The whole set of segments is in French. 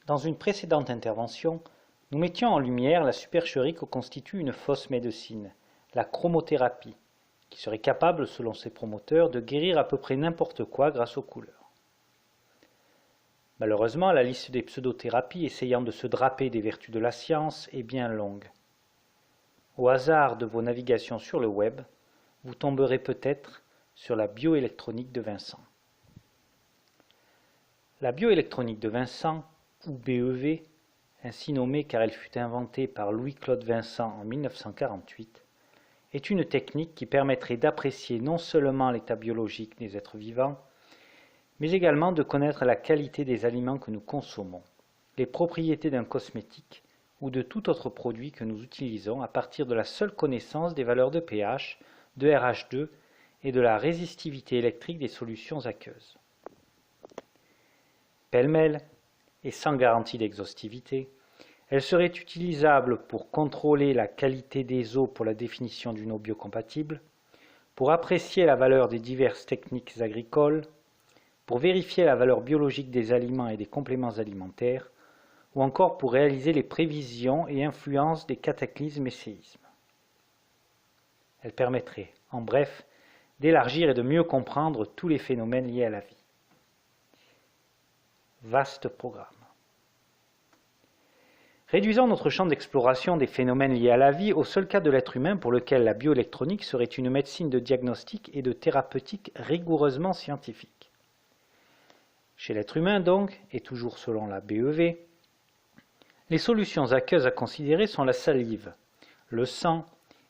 Dans une précédente intervention, nous mettions en lumière la supercherie que constitue une fausse médecine, la chromothérapie, qui serait capable, selon ses promoteurs, de guérir à peu près n'importe quoi grâce aux couleurs. Malheureusement, la liste des pseudothérapies essayant de se draper des vertus de la science est bien longue. Au hasard de vos navigations sur le web, vous tomberez peut-être sur la bioélectronique de Vincent. La bioélectronique de Vincent, ou BEV, ainsi nommée car elle fut inventée par Louis-Claude Vincent en 1948, est une technique qui permettrait d'apprécier non seulement l'état biologique des êtres vivants, mais également de connaître la qualité des aliments que nous consommons, les propriétés d'un cosmétique ou de tout autre produit que nous utilisons à partir de la seule connaissance des valeurs de pH, de RH2 et de la résistivité électrique des solutions aqueuses. Pêle-mêle, et sans garantie d'exhaustivité, elle serait utilisable pour contrôler la qualité des eaux pour la définition d'une eau biocompatible, pour apprécier la valeur des diverses techniques agricoles, pour vérifier la valeur biologique des aliments et des compléments alimentaires, ou encore pour réaliser les prévisions et influences des cataclysmes et séismes. Elle permettrait, en bref, d'élargir et de mieux comprendre tous les phénomènes liés à la vie. Vaste programme. Réduisons notre champ d'exploration des phénomènes liés à la vie au seul cas de l'être humain pour lequel la bioélectronique serait une médecine de diagnostic et de thérapeutique rigoureusement scientifique. Chez l'être humain donc, et toujours selon la BEV, les solutions aqueuses à considérer sont la salive, le sang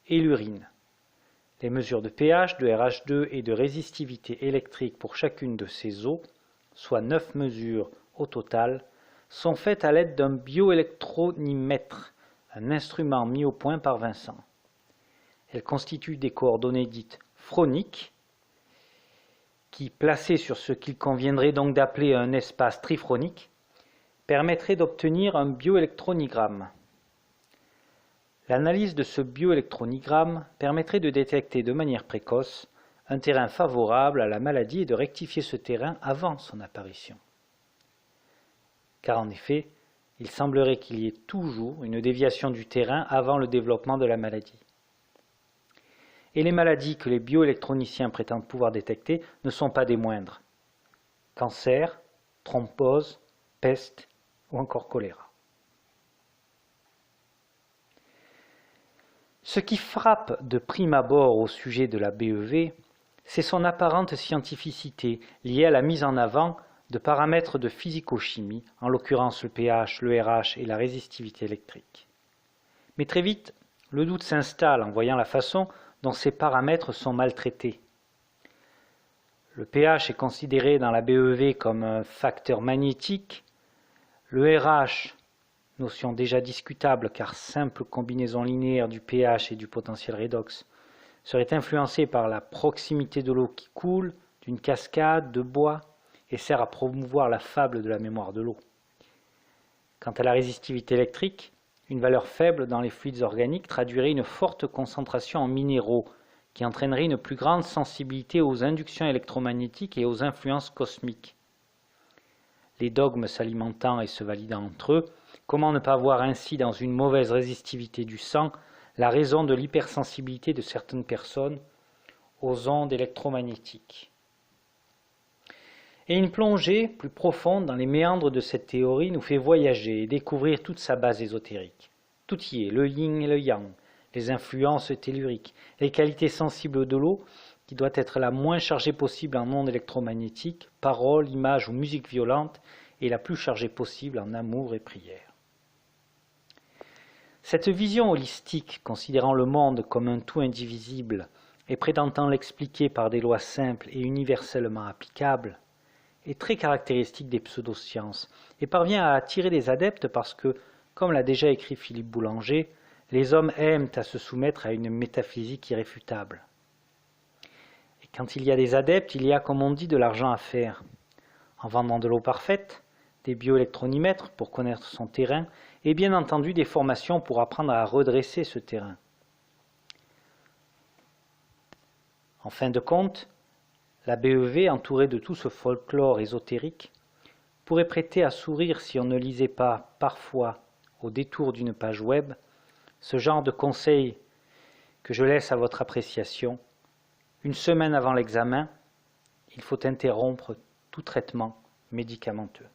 et l'urine. Les mesures de pH, de RH2 et de résistivité électrique pour chacune de ces eaux, soit 9 mesures au total, sont faites à l'aide d'un bioélectronimètre, un instrument mis au point par Vincent. Elles constituent des coordonnées dites phroniques, qui, placées sur ce qu'il conviendrait donc d'appeler un espace triphronique, permettraient d'obtenir un bioélectronigramme. L'analyse de ce bioélectronigramme permettrait de détecter de manière précoce un terrain favorable à la maladie et de rectifier ce terrain avant son apparition. Car en effet, il semblerait qu'il y ait toujours une déviation du terrain avant le développement de la maladie. Et les maladies que les bioélectroniciens prétendent pouvoir détecter ne sont pas des moindres. Cancer, thrombose, peste ou encore choléra. Ce qui frappe de prime abord au sujet de la BEV, c'est son apparente scientificité liée à la mise en avant de paramètres de physico-chimie, en l'occurrence le pH, le RH et la résistivité électrique. Mais très vite, le doute s'installe en voyant la façon dont ces paramètres sont maltraités. Le pH est considéré dans la BEV comme un facteur magnétique, le RH, notion déjà discutable car simple combinaison linéaire du pH et du potentiel redox, serait influencé par la proximité de l'eau qui coule, d'une cascade, de bois, et sert à promouvoir la fable de la mémoire de l'eau. Quant à la résistivité électrique, une valeur faible dans les fluides organiques traduirait une forte concentration en minéraux, qui entraînerait une plus grande sensibilité aux inductions électromagnétiques et aux influences cosmiques. Les dogmes s'alimentant et se validant entre eux, comment ne pas voir ainsi dans une mauvaise résistivité du sang la raison de l'hypersensibilité de certaines personnes aux ondes électromagnétiques? Et une plongée plus profonde dans les méandres de cette théorie nous fait voyager et découvrir toute sa base ésotérique. Tout y est, le yin et le yang, les influences telluriques, les qualités sensibles de l'eau, qui doit être la moins chargée possible en ondes électromagnétiques, paroles, images ou musique violente, et la plus chargée possible en amour et prière. Cette vision holistique, considérant le monde comme un tout indivisible et prétendant l'expliquer par des lois simples et universellement applicables, est très caractéristique des pseudosciences et parvient à attirer des adeptes parce que, comme l'a déjà écrit Philippe Boulanger, les hommes aiment à se soumettre à une métaphysique irréfutable. Et quand il y a des adeptes, il y a, comme on dit, de l'argent à faire. En vendant de l'eau parfaite, des bioélectronimètres pour connaître son terrain, et bien entendu des formations pour apprendre à redresser ce terrain. En fin de compte, la BEV, entourée de tout ce folklore ésotérique, pourrait prêter à sourire si on ne lisait pas, parfois, au détour d'une page web, ce genre de conseils que je laisse à votre appréciation. Une semaine avant l'examen, il faut interrompre tout traitement médicamenteux.